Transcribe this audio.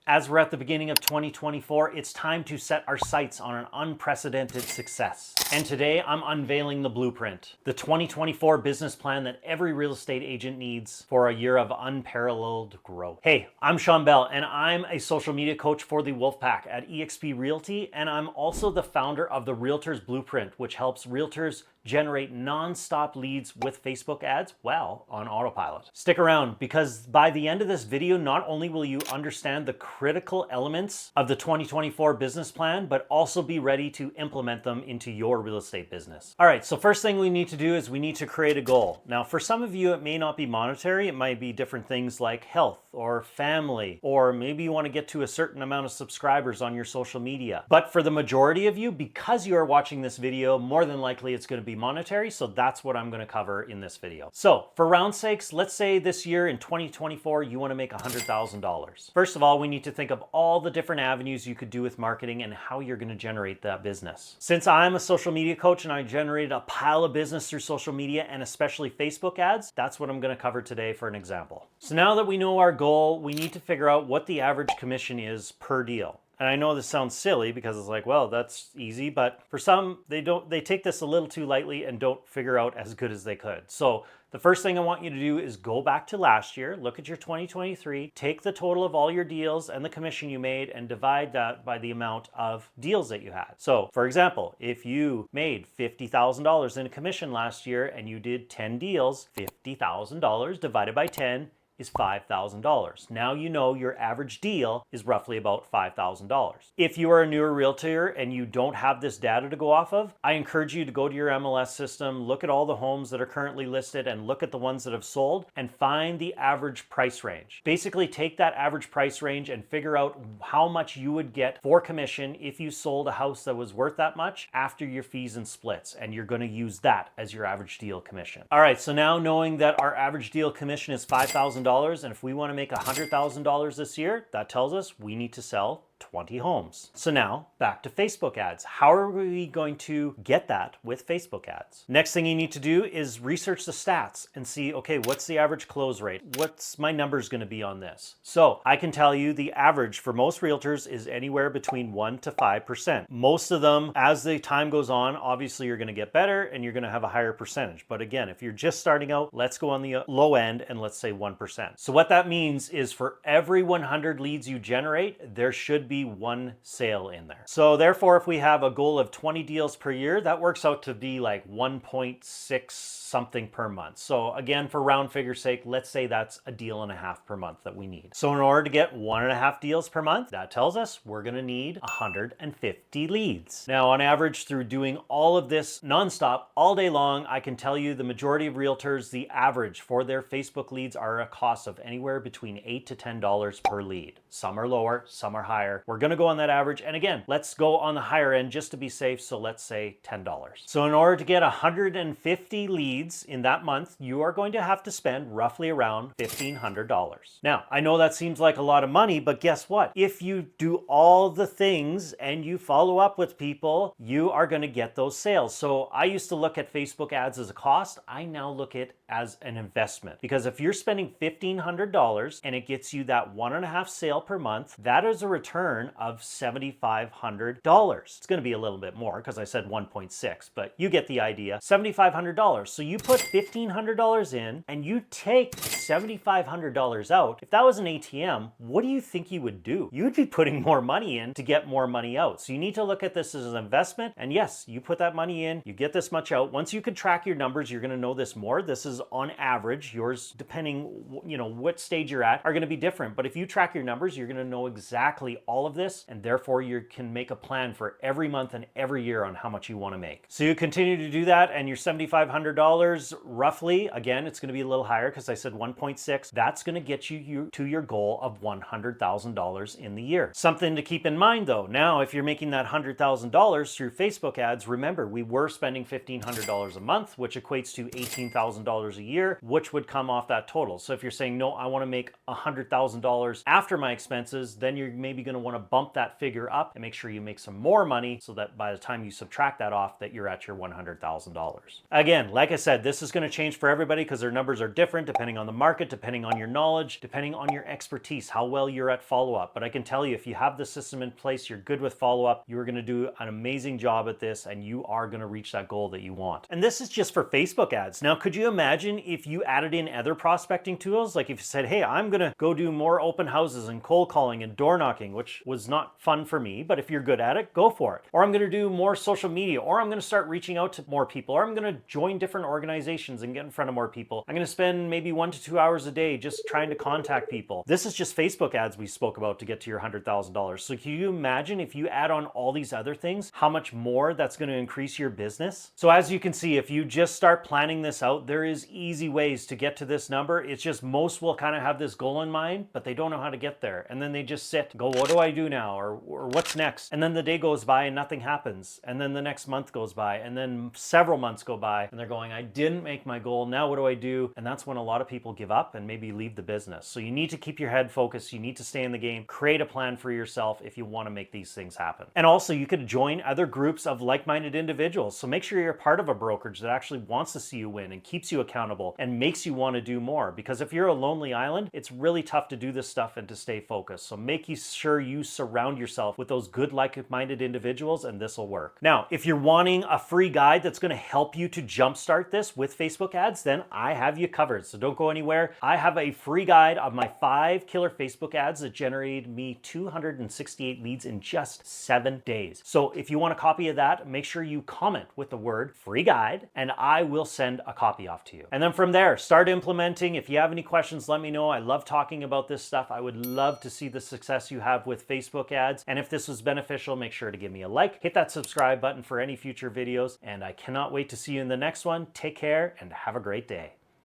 As we're at the beginning of 2024, it's time to set our sights on an unprecedented success. And today I'm unveiling the blueprint, the 2024 business plan that every real estate agent needs for a year of unparalleled growth. Hey, I'm Shawn Bell, and I'm a social media coach for the Wolfpack at eXp Realty, and I'm also the founder of the Realtors Blueprint, which helps realtors generate non-stop leads with Facebook ads, well, on autopilot. Stick around, because by the end of this video, not only will you understand the critical elements of the 2024 business plan, but also be ready to implement them into your real estate business. All right, so first thing we need to do is we need to create a goal. Now, for some of you, it may not be monetary. It might be different things like health or family, or maybe you want to get to a certain amount of subscribers on your social media. But for the majority of you, because you are watching this video, more than likely it's going to be monetary, so that's what I'm going to cover in this video. So for round sakes, let's say this year in 2024 you want to make $100,000. First of all, we need to think of all the different avenues you could do with marketing and how you're going to generate that business. Since I'm a social media coach and I generated a pile of business through social media and especially Facebook ads, that's what I'm going to cover today for an example. So now that we know our goal, we need to figure out what the average commission is per deal. And I know this sounds silly because it's like, well, that's easy, but for some, they take this a little too lightly and don't figure out as good as they could. So the first thing I want you to do is go back to last year, look at your 2023, take the total of all your deals and the commission you made and divide that by the amount of deals that you had. So for example, if you made $50,000 in a commission last year and you did 10 deals, $50,000 divided by 10 is $5,000. Now you know your average deal is roughly about $5,000. If you are a newer realtor and you don't have this data to go off of, I encourage you to go to your MLS system, look at all the homes that are currently listed and look at the ones that have sold and find the average price range. Basically take that average price range and figure out how much you would get for commission if you sold a house that was worth that much after your fees and splits, and you're going to use that as your average deal commission. All right, so now knowing that our average deal commission is $5,000, and if we want to make $100,000 this year, that tells us we need to sell 20 homes. So now back to Facebook ads. How are we going to get that with Facebook ads? Next thing you need to do is research the stats and see, okay, what's the average close rate? What's my numbers going to be on this? So I can tell you the average for most realtors is anywhere between 1 to 5%. Most of them, as the time goes on, obviously you're going to get better and you're going to have a higher percentage. But again, if you're just starting out, let's go on the low end and let's say 1%. So what that means is for every 100 leads you generate, there should be one sale in there. So therefore, if we have a goal of 20 deals per year, that works out to be like 1.6 something per month. So again, for round figure sake, let's say that's a deal and a half per month that we need. So in order to get 1.5 deals per month, that tells us we're going to need 150 leads. Now, on average, through doing all of this nonstop all day long, I can tell you the majority of realtors, the average for their Facebook leads are a cost of anywhere between $8 to $10 per lead. Some are lower, some are higher. We're going to go on that average. And again, let's go on the higher end just to be safe. So let's say $10. So in order to get 150 leads in that month, you are going to have to spend roughly around $1,500. Now, I know that seems like a lot of money, but guess what? If you do all the things and you follow up with people, you are going to get those sales. So I used to look at Facebook ads as a cost. I now look at it as an investment, because if you're spending $1,500 and it gets you that 1.5 sale per month, that is a return of $7,500. It's going to be a little bit more because I said 1.6, but you get the idea. $7,500. So you put $1,500 in and you take $7,500 out. If that was an ATM, what do you think you would do? You would be putting more money in to get more money out. So you need to look at this as an investment. And yes, you put that money in, you get this much out. Once you can track your numbers, you're going to know this more. This is on average. Yours, depending, what stage you're at, are going to be different. But if you track your numbers, you're going to know exactly all of this, and therefore you can make a plan for every month and every year on how much you want to make. So you continue to do that, and your $7,500 roughly, again, it's going to be a little higher because I said 1.6. That's going to get you to your goal of $100,000 in the year. Something to keep in mind though, now if you're making that $100,000 through Facebook ads, remember we were spending $1,500 a month, which equates to $18,000 a year, which would come off that total. So if you're saying, no, I want to make $100,000 after my expenses, then you're maybe going to want to bump that figure up and make sure you make some more money so that by the time you subtract that off, that you're at your $100,000. Again, like I said, this is going to change for everybody because their numbers are different depending on the market, depending on your knowledge, depending on your expertise, how well you're at follow-up. But I can tell you, if you have the system in place, you're good with follow-up, you're going to do an amazing job at this and you are going to reach that goal that you want. And this is just for Facebook ads. Now, could you imagine if you added in other prospecting tools? Like if you said, hey, I'm going to go do more open houses and cold calling and door knocking, which was not fun for me, but if you're good at it, go for it. Or I'm going to do more social media, or I'm going to start reaching out to more people, or I'm going to join different organizations and get in front of more people. I'm going to spend maybe 1 to 2 hours a day just trying to contact people. This is just Facebook ads we spoke about to get to your $100,000. So can you imagine if you add on all these other things, how much more that's going to increase your business? So as you can see, if you just start planning this out, there is easy ways to get to this number. It's just most will kind of have this goal in mind, but they don't know how to get there. And then they just sit, go, what do I do now? Or what's next? And then the day goes by and nothing happens. And then the next month goes by, and then several months go by and they're going, I didn't make my goal. Now what do I do? And that's when a lot of people give up and maybe leave the business. So you need to keep your head focused. You need to stay in the game, create a plan for yourself if you want to make these things happen. And also you could join other groups of like-minded individuals. So make sure you're part of a brokerage that actually wants to see you win and keeps you accountable and makes you want to do more. Because if you're a lonely island, it's really tough to do this stuff and to stay focused. So make sure you surround yourself with those good like-minded individuals and this will work. Now, if you're wanting a free guide that's going to help you to jumpstart this with Facebook ads, then I have you covered. So don't go anywhere. I have a free guide of my 5 killer Facebook ads that generated me 268 leads in just 7 days. So if you want a copy of that, make sure you comment with the word free guide and I will send a copy off to you. And then from there, start implementing. If you have any questions, let me know. I love talking about this stuff. I would love to see the success you have with Facebook ads. And if this was beneficial, make sure to give me a like, hit that subscribe button for any future videos. And I cannot wait to see you in the next one. Take care and have a great day.